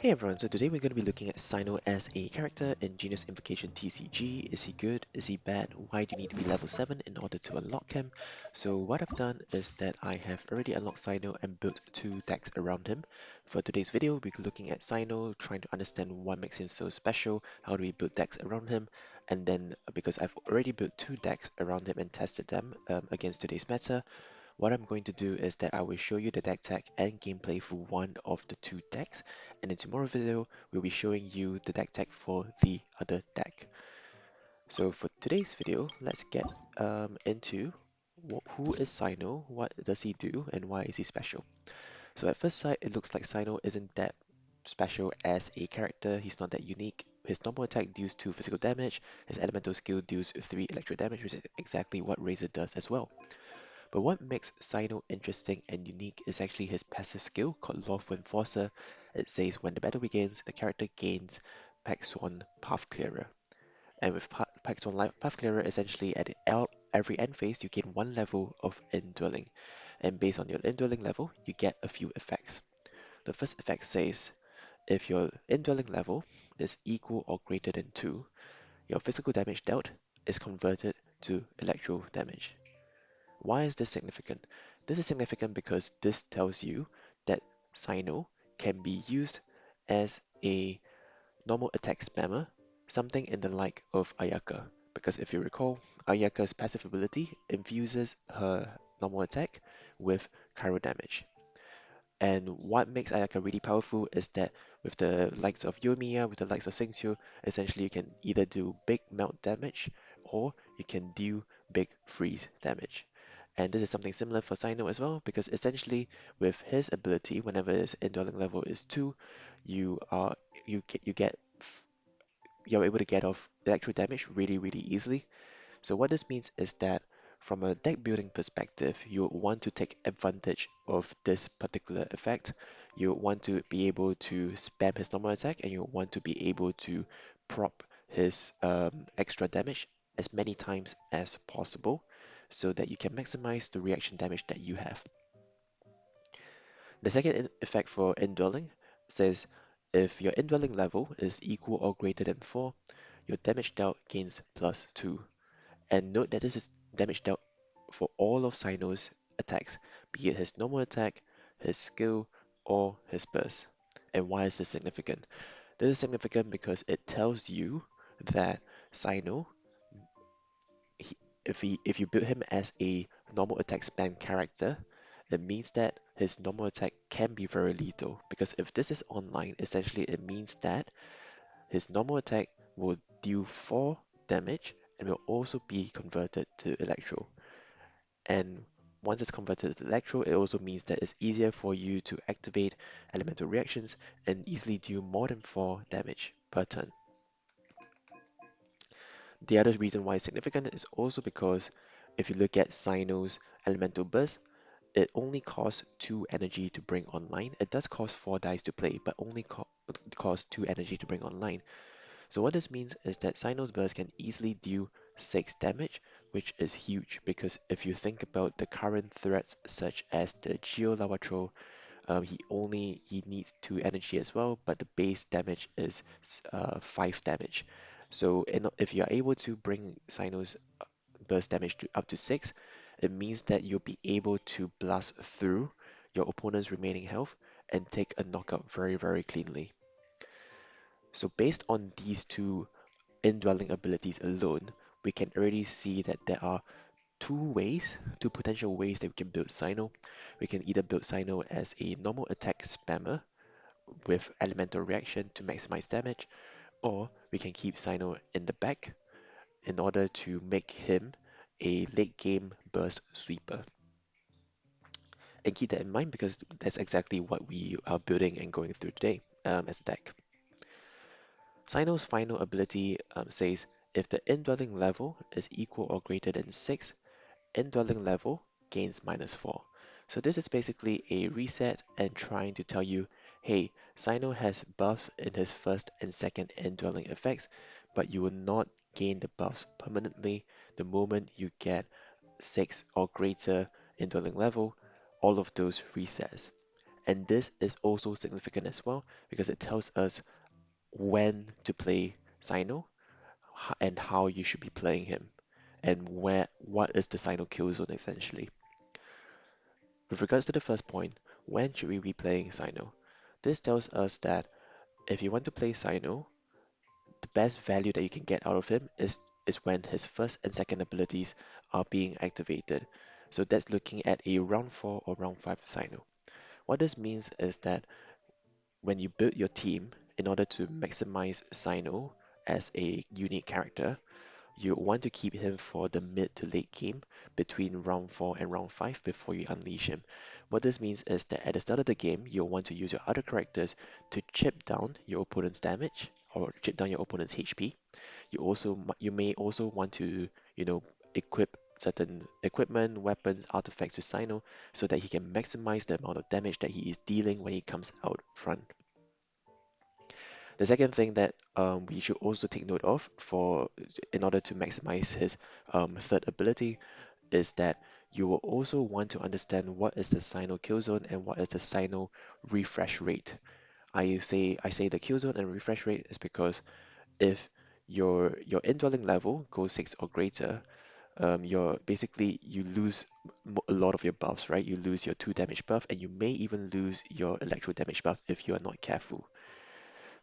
Hey everyone, so today we're going to be looking at Cyno as a character in Genius Invocation TCG. Is he good? Is he bad? Why do you need to be level 7 in order to unlock him? So what I've done is that I have already unlocked Cyno and built two decks around him. For today's video, we're looking at Cyno, trying to understand what makes him so special, how do we build decks around him, and then because I've already built two decks around him and tested them against today's meta, what I'm going to do is that I will show you the deck tag and gameplay for one of the two decks, and in tomorrow's video, we'll be showing you the deck tag for the other deck. So for today's video, let's get into who is Cyno, what does he do, and why is he special. So at first sight, it looks like Cyno isn't that special as a character. He's not that unique. His normal attack deals 2 physical damage, his elemental skill deals 3 electro damage, which is exactly what Razor does as well. But what makes Cyno interesting and unique is actually his passive skill called Lawful Enforcer. It says when the battle begins, the character gains Pactsworn Pathclearer. And with Pactsworn Pathclearer, essentially at every end phase, you gain one level of indwelling. And based on your indwelling level, you get a few effects. The first effect says if your indwelling level is equal or greater than 2, your physical damage dealt is converted to electro damage. Why is this significant? This is significant because this tells you that Cyno can be used as a normal attack spammer, something in the like of Ayaka. Because if you recall, Ayaka's passive ability infuses her normal attack with Kyro damage. And what makes Ayaka really powerful is that with the likes of Yoimiya, with the likes of Xingqiu, essentially you can either do big melt damage or you can deal big freeze damage. And this is something similar for Cyno as well, because essentially with his ability, whenever his indwelling level is 2, you are you get you're able to get off electro damage really easily. So what this means is that from a deck building perspective, you want to take advantage of this particular effect. You want to be able to spam his normal attack and you want to be able to prop his extra damage as many times as possible so that you can maximize the reaction damage that you have. The second effect for indwelling says if your indwelling level is equal or greater than 4, your damage dealt gains +2. And note that this is damage dealt for all of Cyno's attacks, be it his normal attack, his skill, or his burst. And why is this significant? This is significant because it tells you that Cyno, if you build him as a normal attack spam character, it means that his normal attack can be very lethal. Because if this is online, essentially it means that his normal attack will deal 4 damage and will also be converted to Electro. And once it's converted to Electro, it also means that it's easier for you to activate elemental reactions and easily deal more than 4 damage per turn. The other reason why it's significant is also because if you look at Cyno's elemental burst, it only costs 2 energy to bring online. It does cost 4 dice to play, but only costs 2 energy to bring online. So what this means is that Cyno's burst can easily deal 6 damage, which is huge because if you think about the current threats such as the Geo Lavatrol, he needs 2 energy as well, but the base damage is 5 damage. So if you're able to bring Cyno's burst damage to up to 6, it means that you'll be able to blast through your opponent's remaining health and take a knockout very cleanly. So based on these two indwelling abilities alone, we can already see that there are two potential ways that we can build Cyno. We can either build Cyno as a normal attack spammer with elemental reaction to maximize damage, or we can keep Cyno in the back in order to make him a late game burst sweeper. And keep that in mind because that's exactly what we are building and going through today as a deck. Cyno's final ability says if the indwelling level is equal or greater than 6, indwelling level gains -4. So this is basically a reset and trying to tell you, hey, Cyno has buffs in his first and second indwelling effects, but you will not gain the buffs permanently the moment you get 6 or greater indwelling level, all of those resets. And this is also significant as well because it tells us when to play Cyno and how you should be playing him and what is the Cyno kill zone essentially. With regards to the first point, when should we be playing Cyno? This tells us that if you want to play Cyno, the best value that you can get out of him is when his first and second abilities are being activated. So that's looking at a round 4 or round 5 Cyno. What this means is that when you build your team in order to maximize Cyno as a unique character, you want to keep him for the mid to late game between round 4 and round 5 before you unleash him. What this means is that at the start of the game, you'll want to use your other characters to chip down your opponent's damage or chip down your opponent's HP. You may also want to, you know, equip certain equipment, weapons, artifacts to Cyno so that he can maximize the amount of damage that he is dealing when he comes out front. The second thing that we should also take note of in order to maximize his third ability is that you will also want to understand what is the Cyno kill zone and what is the Cyno refresh rate. I say the kill zone and refresh rate is because if your indwelling level goes 6 or greater, you lose a lot of your buffs, right? You lose your 2 damage buff and you may even lose your electro damage buff if you are not careful.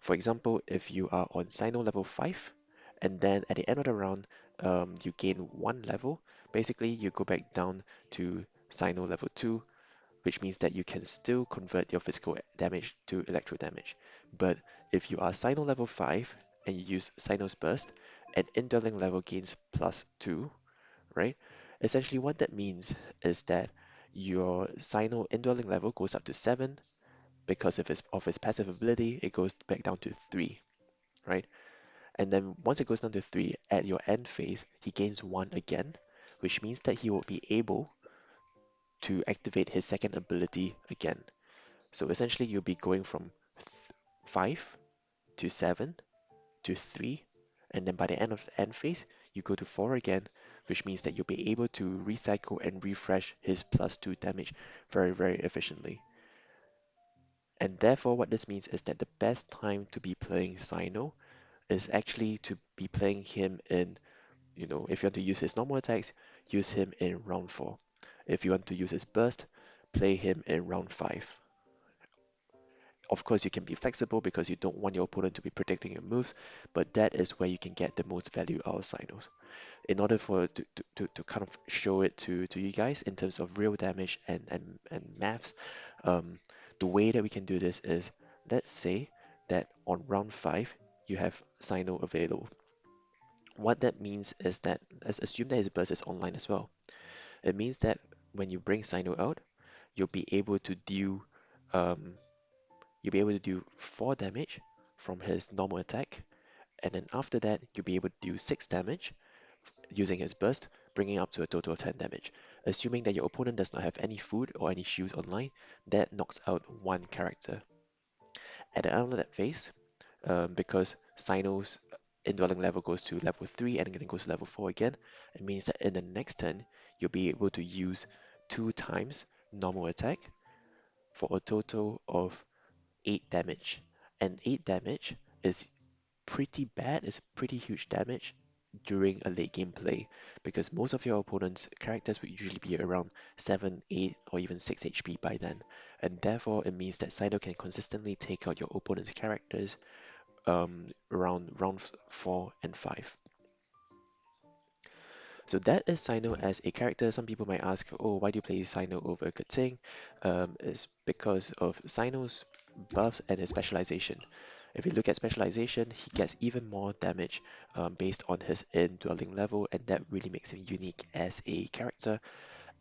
For example, if you are on Cyno level 5, and then at the end of the round, you gain 1 level, basically you go back down to Cyno level 2, which means that you can still convert your physical damage to electro damage. But if you are Cyno level 5 and you use Cyno's Burst, and indwelling level gains plus 2, right? Essentially what that means is that your Cyno indwelling level goes up to 7, because of his passive ability, it goes back down to 3, right? And then once it goes down to 3, at your end phase, he gains 1 again, which means that he will be able to activate his second ability again. So essentially, you'll be going from 5 to 7 to 3, and then by the end of the end phase, you go to 4 again, which means that you'll be able to recycle and refresh his plus 2 damage very, very efficiently. And therefore, what this means is that the best time to be playing Cyno is actually to be playing him in, if you want to use his normal attacks, use him in round 4. If you want to use his burst, play him in round 5. Of course, you can be flexible because you don't want your opponent to be predicting your moves, but that is where you can get the most value out of Cynos. In order for to kind of show it to you guys in terms of real damage and maths, um, the way that we can do this is, let's say that on round 5, you have Cyno available. What that means is that, let's assume that his burst is online as well. It means that when you bring Cyno out, you'll be able to deal um, you'll be able to do 4 damage from his normal attack, and then after that, you'll be able to do 6 damage using his burst, bringing up to a total of 10 damage. Assuming that your opponent does not have any food or any shields online, that knocks out 1 character. At the end of that phase, because Cyno's indwelling level goes to level 3 and then it goes to level 4 again, it means that in the next turn, you'll be able to use 2 times normal attack for a total of 8 damage. And 8 damage is pretty bad, it's pretty huge damage during a late game play, because most of your opponent's characters would usually be around 7, 8, or even 6 HP by then. And therefore, it means that Cyno can consistently take out your opponent's characters around round 4 and 5. So that is Cyno as a character. Some people might ask, oh, why do you play Cyno over Keqing? It's because of Cyno's buffs and his specialization. If you look at specialization, he gets even more damage based on his indwelling level, and that really makes him unique as a character.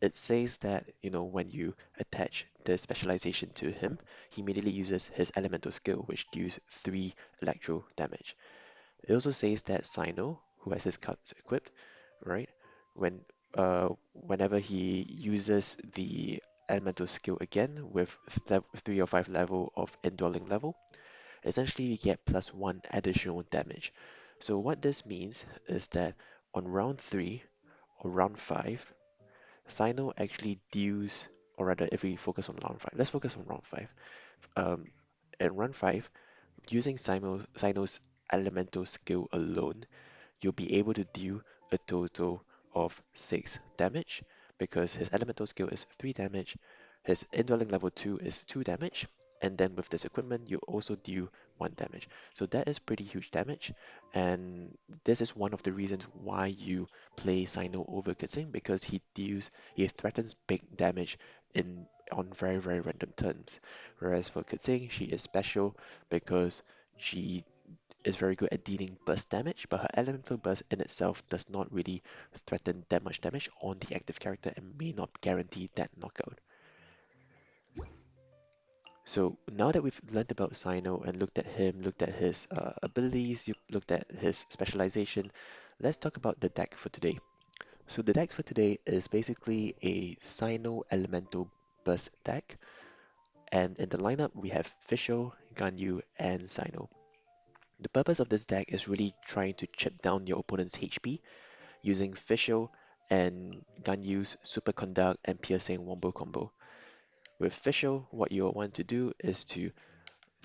It says that, when you attach the specialization to him, he immediately uses his elemental skill, which deals 3 electro damage. It also says that Cyno, who has his cards equipped, right, whenever he uses the elemental skill again with 3 or 5 level of indwelling level, essentially you get +1 additional damage. So what this means is that on round 3 or round 5, Cyno actually deals or rather, if we focus on round 5, let's focus on round 5. Um, in round 5, using Cyno's elemental skill alone, you'll be able to deal a total of 6 damage because his elemental skill is 3 damage, his indwelling level 2 is 2 damage, and then with this equipment you also deal 1 damage. So that is pretty huge damage, and this is one of the reasons why you play Cyno over Keqing because he threatens big damage in on very, very random turns. Whereas for Keqing, she is special because she is very good at dealing burst damage, but her elemental burst in itself does not really threaten that much damage on the active character and may not guarantee that knockout. So now that we've learned about Cyno and looked at him, looked at his abilities, you looked at his specialization, let's talk about the deck for today. So the deck for today is basically a Cyno elemental burst deck, and in the lineup we have Fischl, Ganyu, and Cyno. The purpose of this deck is really trying to chip down your opponent's HP using Fischl and Ganyu's Superconduct and Piercing Wombo combo. With Fischl, what you'll want to do is to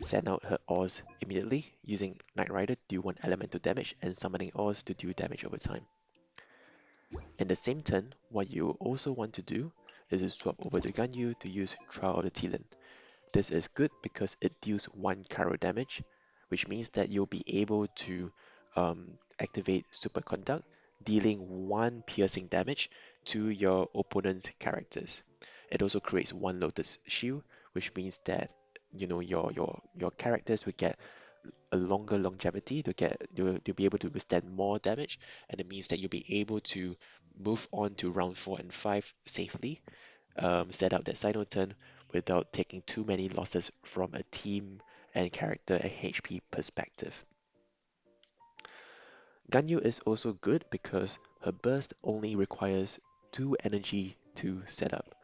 send out her Oz immediately using Knight Rider to do 1 elemental damage and summoning Oz to do damage over time. In the same turn, what you also want to do is to swap over to Ganyu to use Trial of the Talon. This is good because it deals 1 Karo damage, which means that you'll be able to activate Superconduct, dealing 1 piercing damage to your opponent's characters. It also creates 1 Lotus Shield, which means that your characters will get a longer longevity to get to be able to withstand more damage, and it means that you'll be able to move on to round 4 and 5 safely, set up that Cyno turn without taking too many losses from a team and character and HP perspective. Ganyu is also good because her burst only requires 2 energy to set up.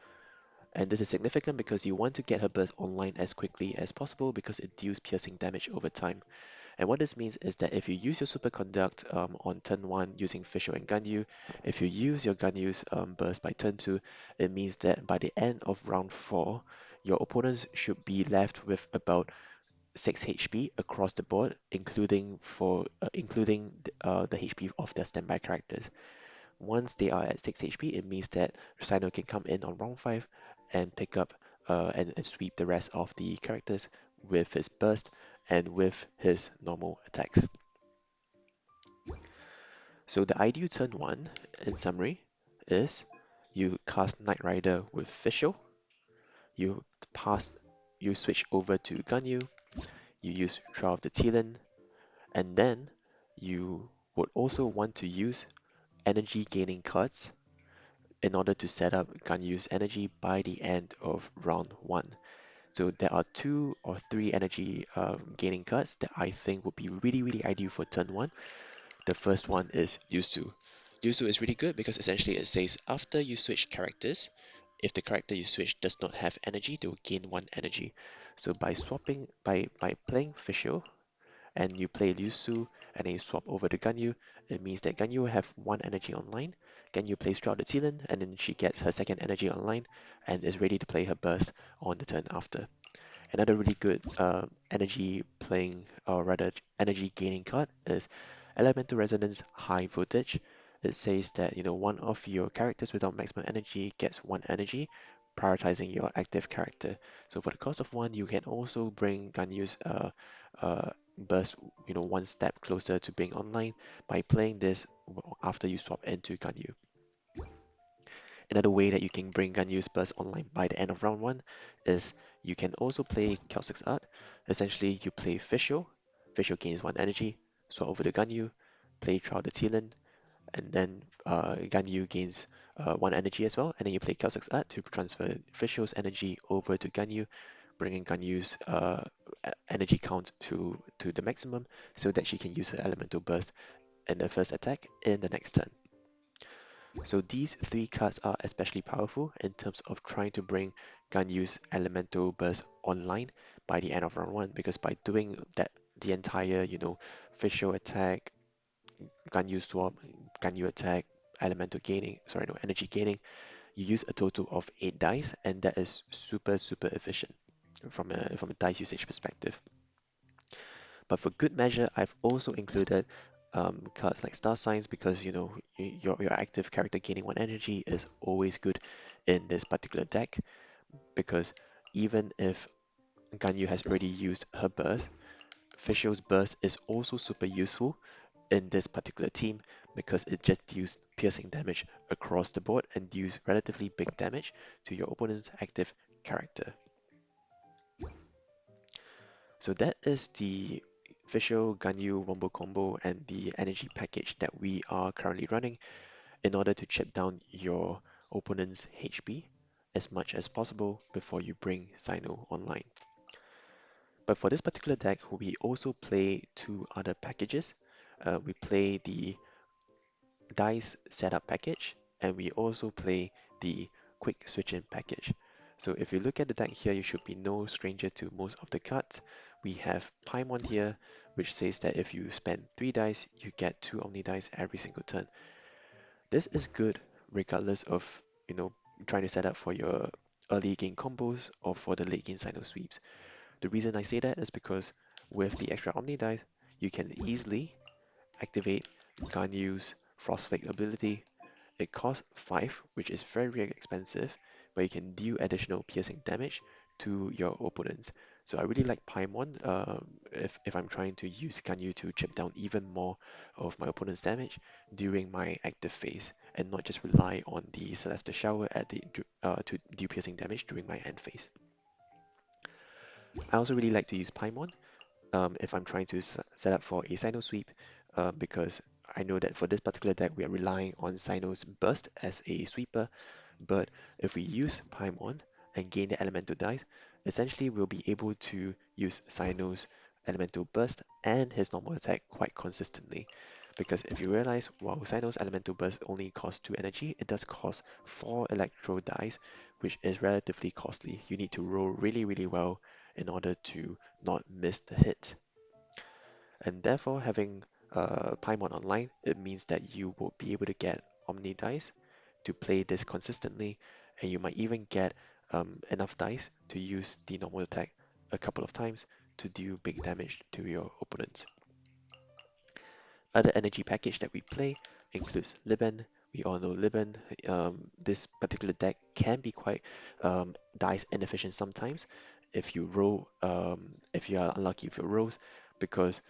And this is significant because you want to get her burst online as quickly as possible because it deals piercing damage over time. And what this means is that if you use your Superconduct on turn 1 using Fischl and Ganyu, if you use your Ganyu's burst by turn 2, it means that by the end of round 4, your opponents should be left with about 6 HP across the board, including the HP of their standby characters. Once they are at 6 HP, it means that Cyno can come in on round 5 and pick up and sweep the rest of the characters with his burst and with his normal attacks. So the ideal turn 1, in summary, is you cast Knight Rider with Fischl, you pass, you switch over to Ganyu, you use Trial of the Talon, and then you would also want to use energy gaining cards in order to set up Ganyu's energy by the end of round 1. So there are 2 or 3 energy gaining cards that I think would be really, really ideal for turn 1. The first one is Yusu. Yusu is really good because essentially it says after you switch characters, if the character you switch does not have energy, they will gain 1 energy. So by playing Fischl and you play Yusu and then you swap over to Ganyu, it means that Ganyu will have 1 energy online. Ganyu plays throughout the Talon and then she gets her second energy online and is ready to play her burst on the turn after. Another really good energy playing, or rather energy gaining card is Elemental Resonance High Voltage. It says that one of your characters without maximum energy gets 1 energy, prioritizing your active character. So for the cost of 1, you can also bring Ganyu's burst 1 step closer to being online by playing this after you swap into Ganyu. Another way that you can bring Ganyu's burst online by the end of round 1 is you can also play Killzone's Art. Essentially, you play Fischl, Fischl gains 1 energy, swap over to Ganyu, play Trial the Talon, and then Ganyu gains 1 energy as well, and then you play Killzone's Art to transfer Fischl's energy over to Ganyu, bringing Ganyu's energy count to the maximum so that she can use her elemental burst in the first attack in the next turn. So these 3 cards are especially powerful in terms of trying to bring Ganyu's elemental burst online by the end of round 1, because by doing that, the entire Fischl attack, Ganyu swap, Ganyu attack, elemental gaining, sorry, no, energy gaining, you use a total of 8 dice, and that is super, super efficient from a dice usage perspective. But for good measure, I've also included cards like Star Signs because your active character gaining 1 energy is always good in this particular deck because even if Ganyu has already used her burst, Fischl's burst is also super useful in this particular team because it just deals piercing damage across the board and deals relatively big damage to your opponent's active character. So that is the official Ganyu Wombo combo and the energy package that we are currently running in order to chip down your opponent's HP as much as possible before you bring Cyno online. But for this particular deck, we also play two other packages. We play the dice setup package, and we also play the quick switch in package. So if you look at the deck here, you should be no stranger to most of the cards. We have Paimon here, which says that if you spend 3 dice, you get 2 Omni dice every single turn. This is good regardless of, trying to set up for your early game combos or for the late game Cyno sweeps. The reason I say that is because with the extra Omni dice, you can easily activate Ganyu's Frostflake ability. It costs 5, which is very, very expensive, but you can deal additional piercing damage to your opponents. So I really like Paimon if I'm trying to use Ganyu to chip down even more of my opponent's damage during my active phase, and not just rely on the Celestial Shower to deal piercing damage during my end phase. I also really like to use Paimon if I'm trying to set up for a Cyno sweep, because I know that for this particular deck we are relying on Cyno's burst as a sweeper, but if we use Paimon and gain the elemental dice, essentially we'll be able to use Cyno's elemental burst and his normal attack quite consistently. Because if you realize, while Cyno's elemental burst only costs 2 energy, it does cost 4 electro dice, which is relatively costly. You need to roll really, really well in order to not miss the hit. And therefore, having Paimon online, it means that you will be able to get Omni dice to play this consistently, and you might even get enough dice to use the normal attack a couple of times to do big damage to your opponents. Other energy package that we play includes Liban. We all know Liban. This particular deck can be quite dice inefficient sometimes if you are unlucky with your rolls, because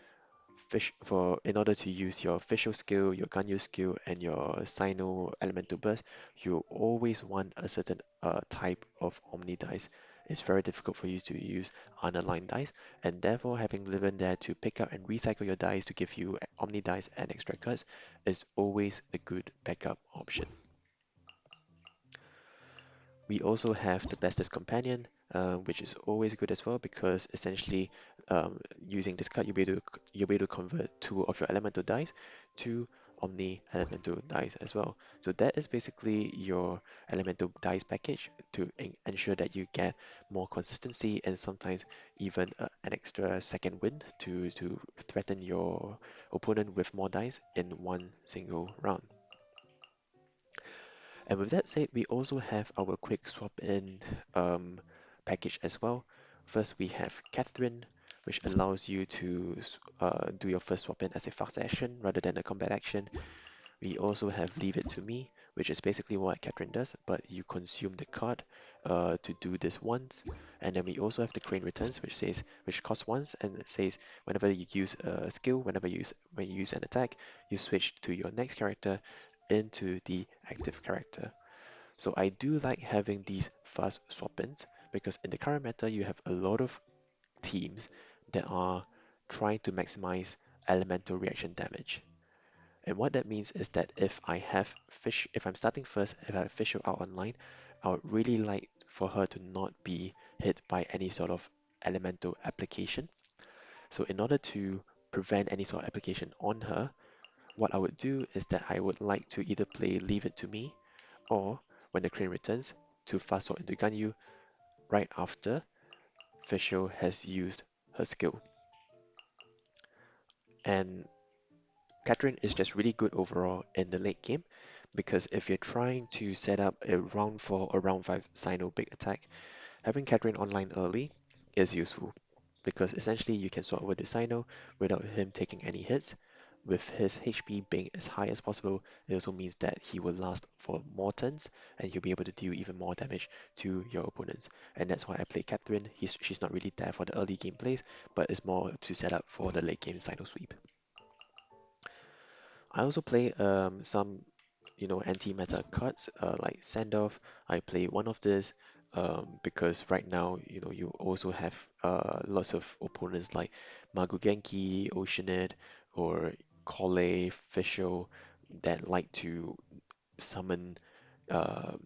in order to use your Fischl skill, your Ganyu skill, and your Cyno Elemental Burst, you always want a certain type of Omni dice. It's very difficult for you to use unaligned dice, and therefore having Livin there to pick up and recycle your dice to give you Omni dice and extra cards is always a good backup option. We also have the Bestest Companion, which is always good as well because essentially using this card you'll be able to convert 2 of your elemental dice to Omni elemental dice as well. So that is basically your elemental dice package to ensure that you get more consistency and sometimes even an extra second wind to threaten your opponent with more dice in one single round. And with that said, we also have our quick swap in package as well. First, we have Catherine, which allows you to do your first swap in as a fast action rather than a combat action. We also have Leave It to Me, which is basically what Catherine does, but you consume the card to do this once. And then we also have the Crane Returns, which costs once, and it says whenever you use a skill, when you use an attack, you switch to your next character into the active character. So I do like having these fast swap-ins because in the current meta you have a lot of teams that are trying to maximize elemental reaction damage. And what that means is that if I'm starting first, if I have Fischl out online, I would really like for her to not be hit by any sort of elemental application. So in order to prevent any sort of application on her, what I would do is that I would like to either play Leave It to Me, or when the Crane returns, to fast swap into Ganyu right after Fischl has used her skill. And Catherine is just really good overall in the late game because if you're trying to set up a round 4 or round 5 Cyno big attack, having Catherine online early is useful because essentially you can swap over to Cyno without him taking any hits. With his HP being as high as possible, it also means that he will last for more turns and he'll be able to deal even more damage to your opponents. And that's why I play Catherine. She's not really there for the early game plays, but it's more to set up for the late game Cyno sweep. I also play some, anti-meta cards like Sandoff. I play one of this because right now, you also have lots of opponents like Magu Genki, Oceanid, or Kole, Fischl that like to summon um,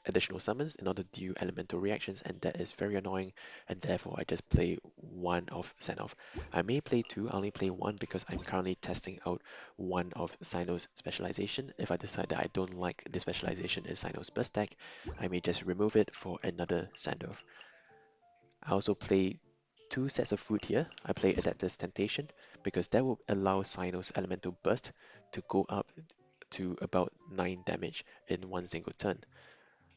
additional summons in order to do elemental reactions, and that is very annoying, and therefore I just play one of Xenof. I may play two, I only play one because I'm currently testing out one of Cyno's specialization. If I decide that I don't like the specialization in Cyno's burst deck, I may just remove it for another Sandoff. I also play two sets of food here. I play Adaptor's Temptation because that will allow Cyno's elemental burst to go up to about 9 damage in one single turn.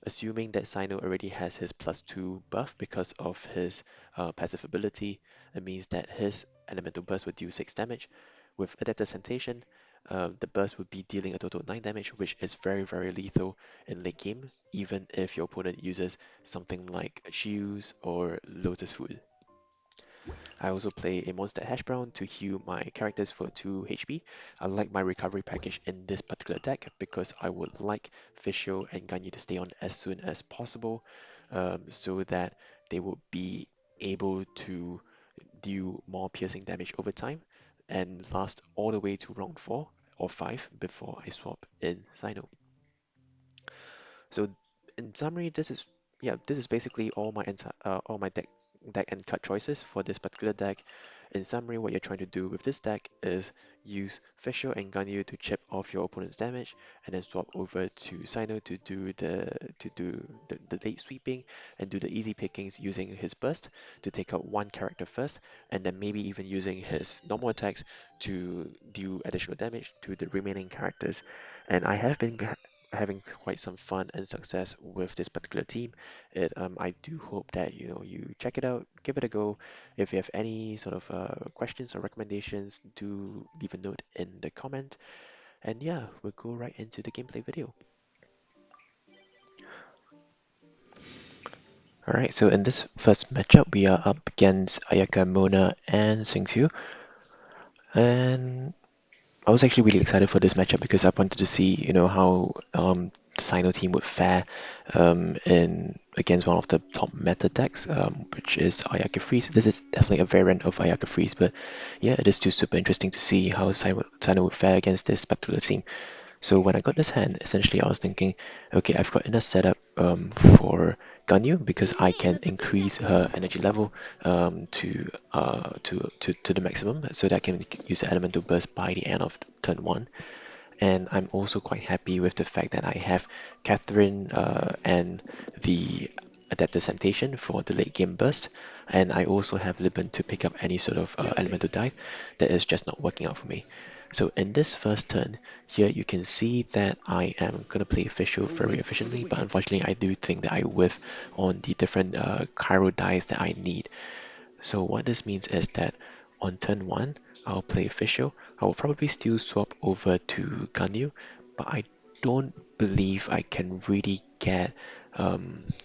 Assuming that Cyno already has his +2 buff because of his passive ability, it means that his elemental burst would deal 6 damage. With Adaptive Sensation, the burst would be dealing a total of 9 damage, which is very, very lethal in late game, even if your opponent uses something like Shields or Lotus Food. I also play a monster hash brown to heal my characters for 2 HP. I like my recovery package in this particular deck because I would like Fischl and Ganyu to stay on as soon as possible so that they will be able to deal more piercing damage over time and last all the way to round 4 or 5 before I swap in Cyno. So in summary, this is basically all my deck and card choices for this particular deck. In summary, what you're trying to do with this deck is use Fischl and Ganyu to chip off your opponent's damage, and then swap over to Cyno to do the late sweeping and do the easy pickings using his burst to take out one character first, and then maybe even using his normal attacks to do additional damage to the remaining characters. And I have been having quite some fun and success with this particular team. I do hope that you check it out, give it a go. If you have any sort of questions or recommendations, do leave a note in the comment. And yeah, we'll go right into the gameplay video. Alright, so in this first matchup, we are up against Ayaka, Mona, and Xingqiu. And I was actually really excited for this matchup because I wanted to see, how the Cyno team would fare in against one of the top meta decks, which is Ayaka Freeze. This is definitely a variant of Ayaka Freeze, but yeah, it is still super interesting to see how Cyno would fare against this particular team. So when I got this hand, essentially I was thinking, okay, I've got enough setup for Ganyu because I can increase her energy level to the maximum so that I can use the elemental burst by the end of turn 1. And I'm also quite happy with the fact that I have Catherine and the Adaptive Temptation for the late game burst, and I also have Liban to pick up any sort of elemental dive that is just not working out for me. So in this first turn, here you can see that I am going to play Fischl very efficiently, but unfortunately I do think that I whiff on the different Cairo dice that I need. So what this means is that on turn 1, I'll play Fischl. I will probably still swap over to Ganyu, but I don't believe I can really get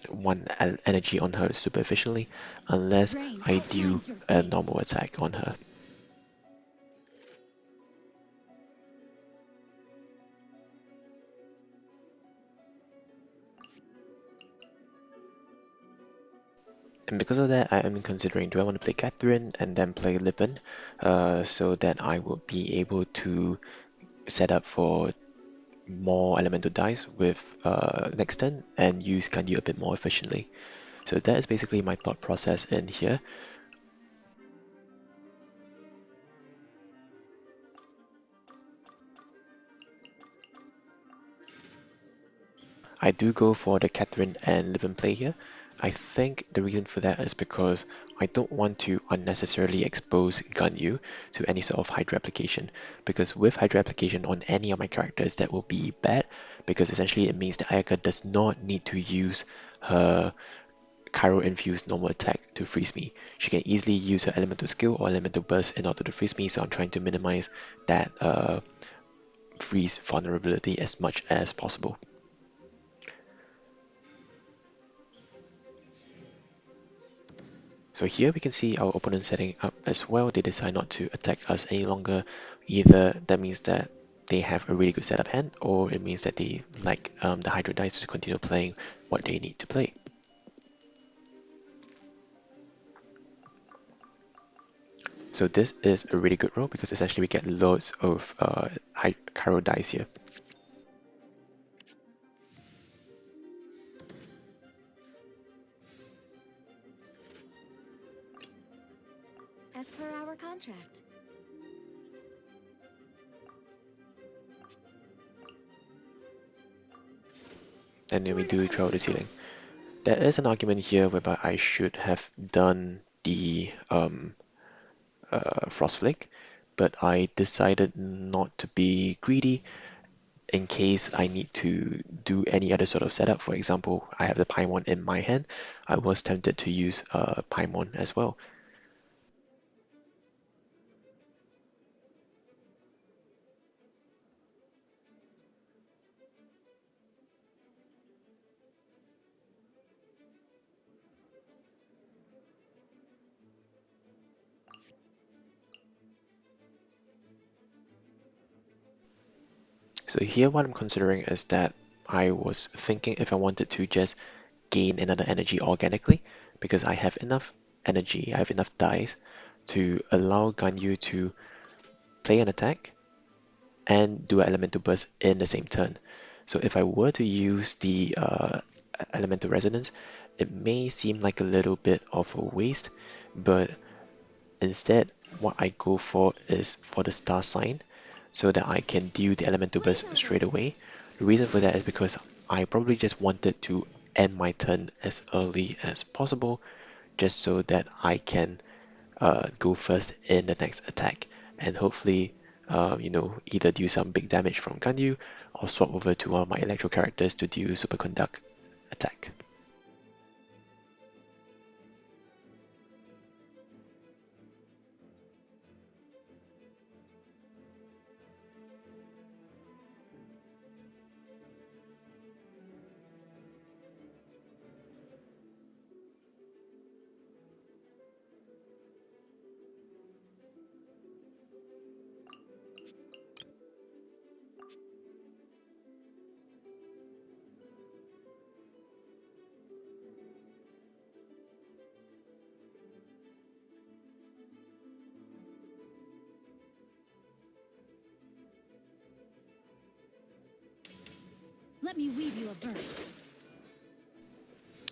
one energy on her super efficiently unless Rain I do blinds your a face. normal attack on her. And because of that, I am considering, do I want to play Catherine and then play Lippen so that I will be able to set up for more elemental dice with next turn and use Ganyu a bit more efficiently. So that is basically my thought process in here. I do go for the Catherine and Lippen play here. I think the reason for that is because I don't want to unnecessarily expose Ganyu to any sort of Hydra application, because with Hydra application on any of my characters, that will be bad, because essentially it means that Ayaka does not need to use her Cairo infused normal attack to freeze me. She can easily use her elemental skill or elemental burst in order to freeze me, so I'm trying to minimize that freeze vulnerability as much as possible. So here we can see our opponent setting up as well. They decide not to attack us any longer. Either that means that they have a really good setup hand, or it means that they like the Hydro dice to continue playing what they need to play. So this is a really good roll because essentially we get loads of Cairo dice here. As per our contract. And then we do throw the ceiling. There is an argument here whereby I should have done the Frostflake, but I decided not to be greedy in case I need to do any other sort of setup. For example, I have the Paimon in my hand. I was tempted to use Paimon as well. So here what I'm considering is that I was thinking if I wanted to just gain another energy organically, because I have enough energy, I have enough dice to allow Ganyu to play an attack and do an elemental burst in the same turn. So if I were to use the elemental resonance, it may seem like a little bit of a waste, but instead what I go for is for the star sign so that I can deal the elemental burst straight away. The reason for that is because I probably just wanted to end my turn as early as possible just so that I can go first in the next attack and hopefully either do some big damage from Ganyu or swap over to one of my electro characters to do Superconduct attack. Let me weave you a verse.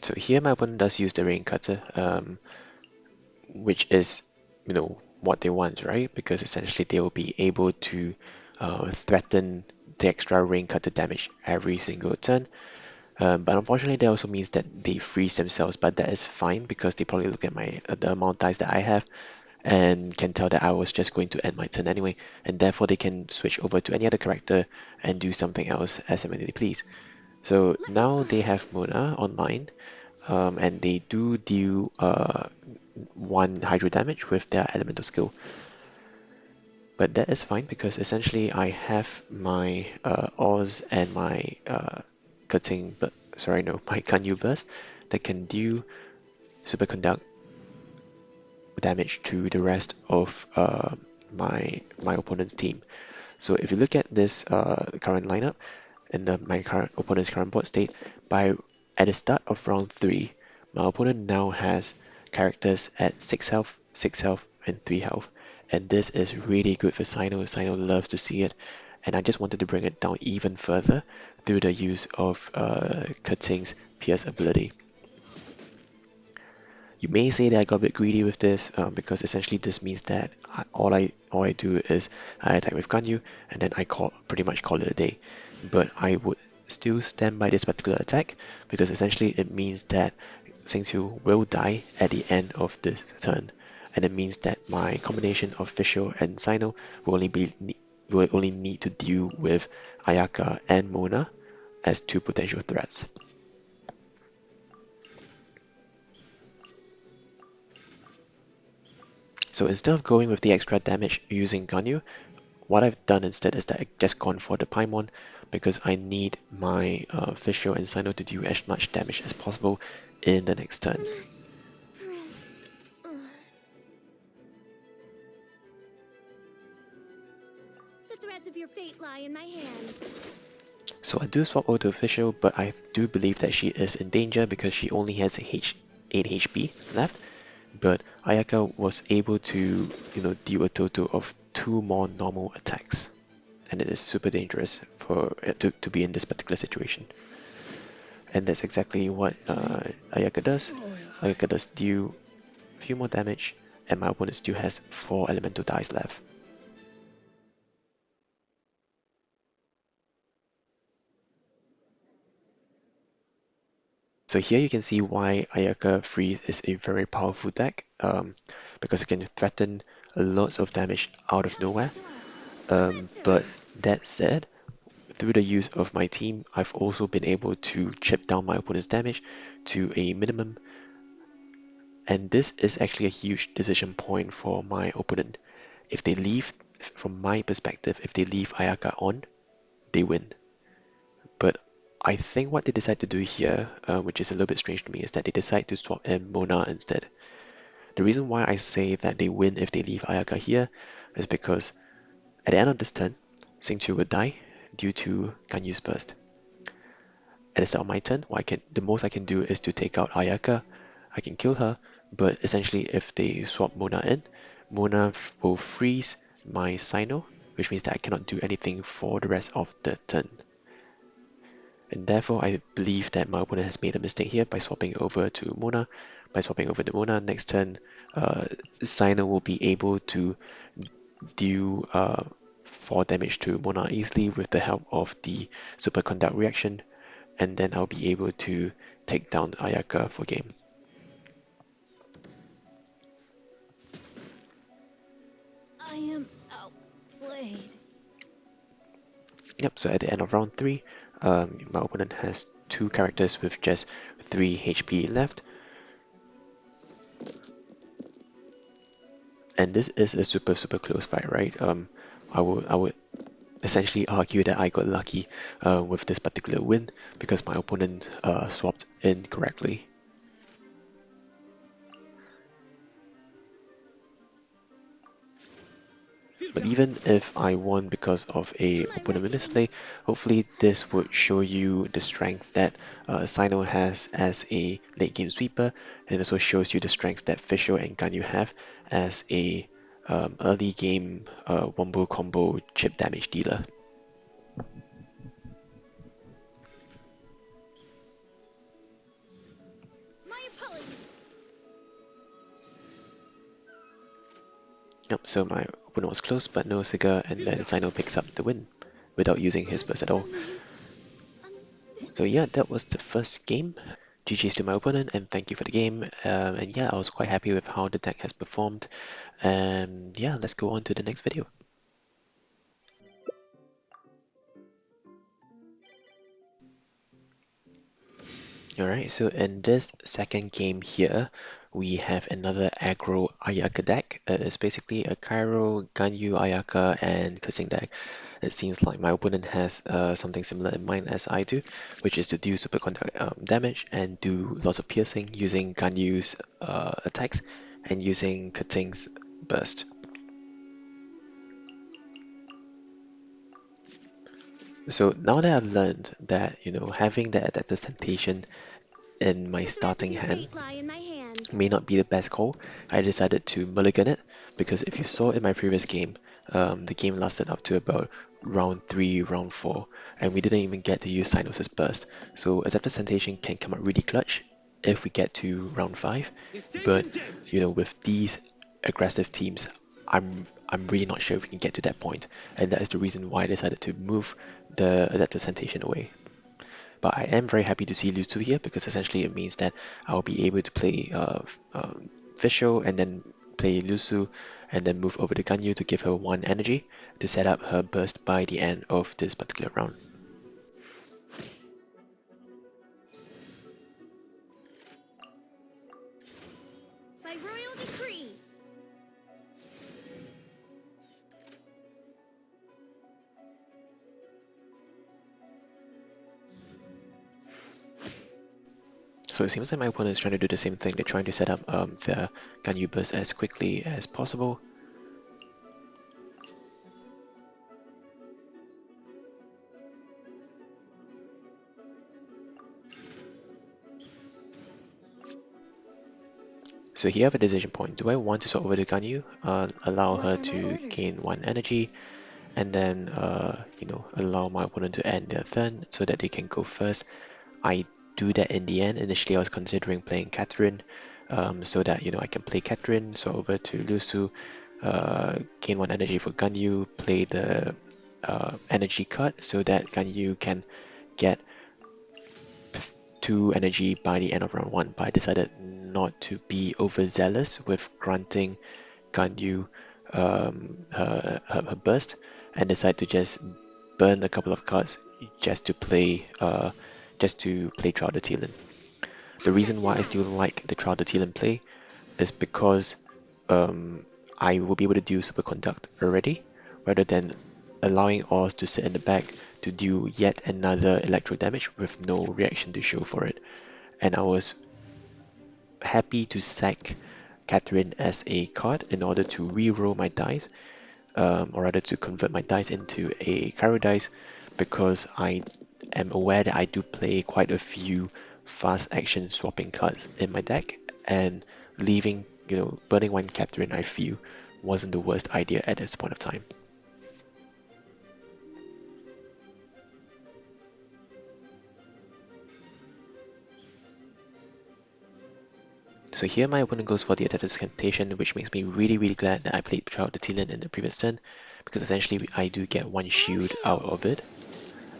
So here my opponent does use the Rain Cutter, which is, what they want, right? Because essentially they will be able to threaten the extra Rain Cutter damage every single turn. But unfortunately, that also means that they freeze themselves, but that is fine because they probably look at the amount of dice that I have and can tell that I was just going to end my turn anyway, and therefore they can switch over to any other character and do something else as and when they please. So now they have Mona online, and they do deal 1 Hydro damage with their elemental skill. But that is fine because essentially I have my Oz and my Keqing, but sorry, no, my Ganyu burst that can deal Superconduct damage to the rest of my opponent's team. So if you look at this current lineup and my current opponent's current board state, at the start of round 3, my opponent now has characters at 6 health, and 3 health. And this is really good for Cyno. Cyno loves to see it. And I just wanted to bring it down even further through the use of Keqing's Pierce ability. You may say that I got a bit greedy with this because essentially this means that all I do is I attack with Ganyu and then I pretty much call it a day. But I would still stand by this particular attack because essentially it means that Xingqiu will die at the end of this turn, and it means that my combination of Fischl and Cyno will only need to deal with Ayaka and Mona as two potential threats. So instead of going with the extra damage using Ganyu, what I've done instead is that I've just gone for the Paimon because I need my Fischl and Cyno to do as much damage as possible in the next turn. The threads of your fate lie in my hands. So I do swap over to Fischl, but I do believe that she is in danger because she only has 8 HP left. But Ayaka was able to, deal a total of 2 more normal attacks. And it is super dangerous for to be in this particular situation. And that's exactly what Ayaka does. Ayaka does deal a few more damage, and my opponent still has 4 elemental dice left. So here you can see why Ayaka Freeze is a very powerful deck, because it can threaten lots of damage out of nowhere. But that said, through the use of my team, I've also been able to chip down my opponent's damage to a minimum, and this is actually a huge decision point for my opponent. If they leave, from my perspective, if they leave Ayaka on, they win. But I think what they decide to do here, which is a little bit strange to me, is that they decide to swap in Mona instead. The reason why I say that they win if they leave Ayaka here is because at the end of this turn, Xingqiu will die due to Ganyu's burst. At the start of my turn, the most I can do is to take out Ayaka. I can kill her, but essentially if they swap Mona in, Mona will freeze my Cyno, which means that I cannot do anything for the rest of the turn. And therefore, I believe that my opponent has made a mistake here by swapping over to Mona. By swapping over to Mona, next turn, Cyno will be able to deal 4 damage to Mona easily with the help of the Superconduct reaction, and then I'll be able to take down Ayaka for game. I am outplayed. Yep, so at the end of round 3, my opponent has 2 characters with just 3 HP left. And this is a super close fight, right? I would essentially argue that I got lucky with this particular win because my opponent swapped incorrectly. But even if I won because of a opponent misplay, hopefully this would show you the strength that Cyno has as a late game sweeper, and it also shows you the strength that Fischl and Ganyu have as a early game wombo combo chip damage dealer. My apologies. Yep, so my opponent was close, but no cigar, and then Cyno picks up the win without using his burst at all. So yeah, that was the first game. GG's to my opponent, and thank you for the game. And yeah, I was quite happy with how the deck has performed. And yeah, let's go on to the next video. Alright, so in this second game here, we have another aggro Ayaka deck. It's basically a Cairo, Ganyu, Ayaka, and Keqing deck. It seems like my opponent has something similar in mind as I do, which is to do Superconduct damage and do lots of piercing using Ganyu's attacks and using Keqing's burst. So now that I've learned that, having that Adaptive Temptation in my starting hand may not be the best call, I decided to mulligan it because if you saw in my previous game, the game lasted up to about round 3, round 4, and we didn't even get to use Cyno's burst. So Adaptive Temptation can come up really clutch if we get to round 5, but with these aggressive teams, I'm really not sure if we can get to that point, and that is the reason why I decided to move the Adaptive Temptation away. But I am very happy to see Lusu here because essentially it means that I'll be able to play Fischl and then play Lusu and then move over to Ganyu to give her 1 energy to set up her burst by the end of this particular round. By royal decree. So it seems like my opponent is trying to do the same thing. They're trying to set up the Ganyu burst as quickly as possible. So here I have a decision point. Do I want to swap over to Ganyu, allow What her are my to orders? gain 1 energy, and then allow my opponent to end their turn so that they can go first? I do that in the end. Initially, I was considering playing Catherine, so that I can play Catherine, so over to Lusu, gain 1 energy for Ganyu, play the energy cut so that Ganyu can get 2 energy by the end of round 1. But I decided not to be overzealous with granting Ganyu her burst and decide to just burn a couple of cards just to play Trial the Teal'c. The reason why I still like the Trial the Teal'c play is because um, I will be able to do Superconduct already, rather than allowing Oz to sit in the back to do yet another electro damage with no reaction to show for it. And I was happy to sack Catherine as a card in order to re-roll my dice, or rather to convert my dice into a Cairo dice, because I am aware that I do play quite a few fast action swapping cards in my deck, and leaving, burning one Catherine, I feel, wasn't the worst idea at this point of time. So here my opponent goes for the Attack Incantation, which makes me really, really glad that I played Trial the Teal'c in the previous turn, because essentially I do get 1 All shield out hail. of it,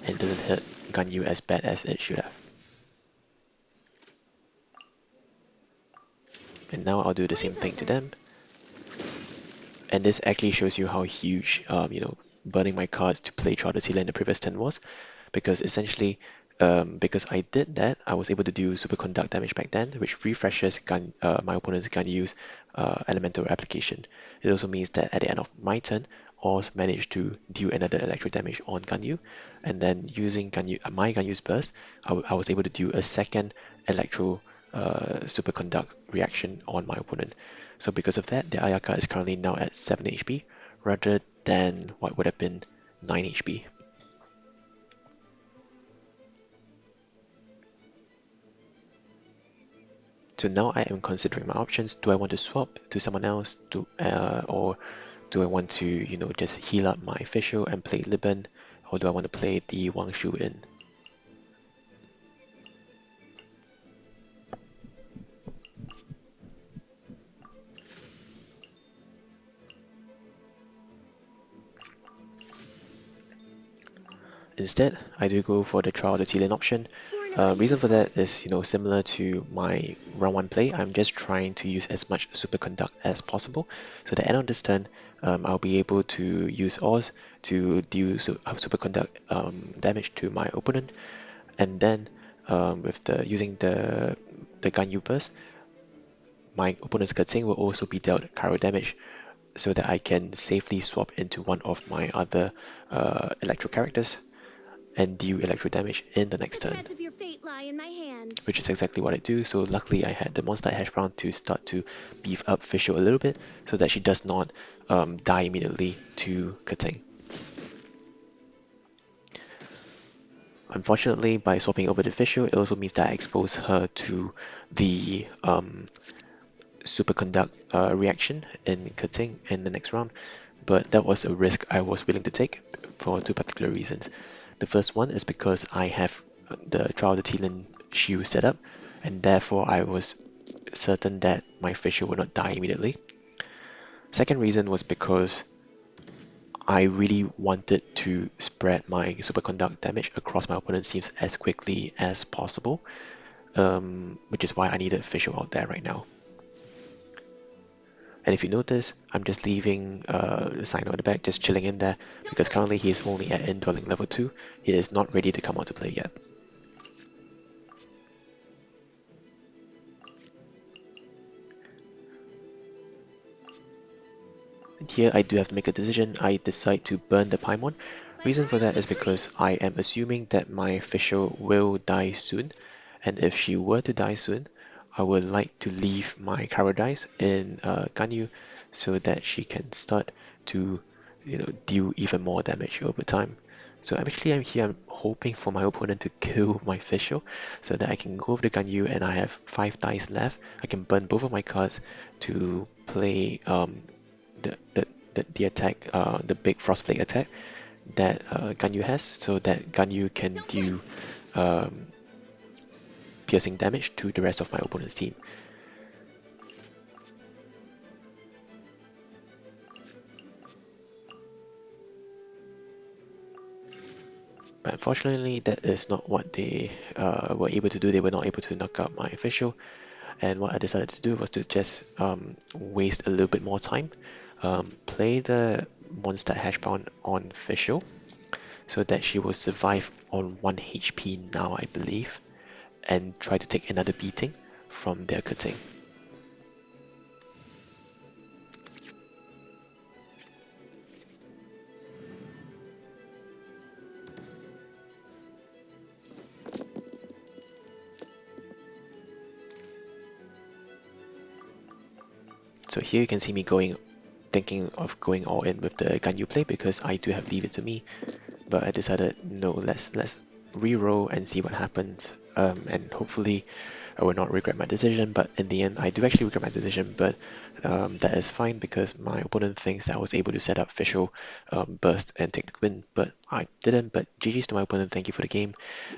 and it doesn't hurt Ganyu as bad as it should have. And now I'll do the My same thing to pleasure. them. And this actually shows you how huge, burning my cards to play Trial the Teal'c in the previous turn was, because essentially, because I did that, I was able to do Superconduct damage back then, which refreshes my opponent's Ganyu's elemental application. It also means that at the end of my turn, Oz managed to deal another electric damage on Ganyu, and then using my Ganyu's burst, I was able to do a second electro Superconduct reaction on my opponent. So because of that, the Ayaka is currently now at 7 HP, rather than what would have been 9 HP. So now I am considering my options. Do I want to swap to someone else, or do I want to, just heal up my Fischl and play Liban, or do I want to play the Wang Shu in? Instead, I do go for the Trial the Teal'c option. Born of ice Reason and for that frost. is, similar to my round 1 play. I'm just trying to use as much Superconduct as possible. So at the end of this turn, I'll be able to use Oz to deal Superconduct damage to my opponent, and then with using the Ganyu burst, my opponent's Keqing will also be dealt Cairo damage, so that I can safely swap into one of my other electro characters and deal electro damage in the next The turn, threads of your fate lie in my hands. which is exactly what I do. So luckily I had the Monster Hash Brown to start to beef up Fischl a little bit so that she does not die immediately to Keqing. Unfortunately, by swapping over to Fischl, it also means that I expose her to the Superconduct reaction in Keqing in the next round, but that was a risk I was willing to take for 2 particular reasons. The first one is because I have the Trial the Teal'c shield set up, and therefore I was certain that my Fischl would not die immediately. Second reason was because I really wanted to spread my Superconduct damage across my opponent's teams as quickly as possible, which is why I needed Fischl out there right now. And if you notice, I'm just leaving Cyno at the back, just chilling in there, Don't because blink. currently he is only at Indwelling level 2. He is not ready to come out to play yet. And here I do have to make a decision. I decide to burn the Paimon. My Reason for courier that is is free. because I am assuming that my Fischl will die soon. And if she were to die soon, I would like to leave my Paradise in Ganyu so that she can start to, deal even more damage over time. So I'm here, I'm hoping for my opponent to kill my Fischl so that I can go over the Ganyu and I have 5 dice left. I can burn both of my cards to play the, the, the attack, the big Frostblade attack that Ganyu has, so that Ganyu can Don't blink. do um, piercing damage to the rest of my opponent's team. But unfortunately, that is not what they were able to do. They were not able to knock out my official. And what I decided to do was to just waste a little bit more time, play the monster Hashbound on official, so that she will survive on 1 HP now, I believe, and try to take another beating from their Keqing. So here you can see me thinking of going all in with the Ganyu play because I do have Leave It to Me, but I decided no, let's re-roll and see what happens, and hopefully I will not regret my decision. But in the end, I do actually regret my decision, but that is fine because my opponent thinks that I was able to set up official burst and take the win, but I didn't. But GG's to my opponent, thank you for the game,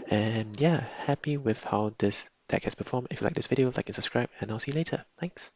and yeah, happy with how this deck has performed. If you like this video, like and subscribe, and I'll see you later. Thanks.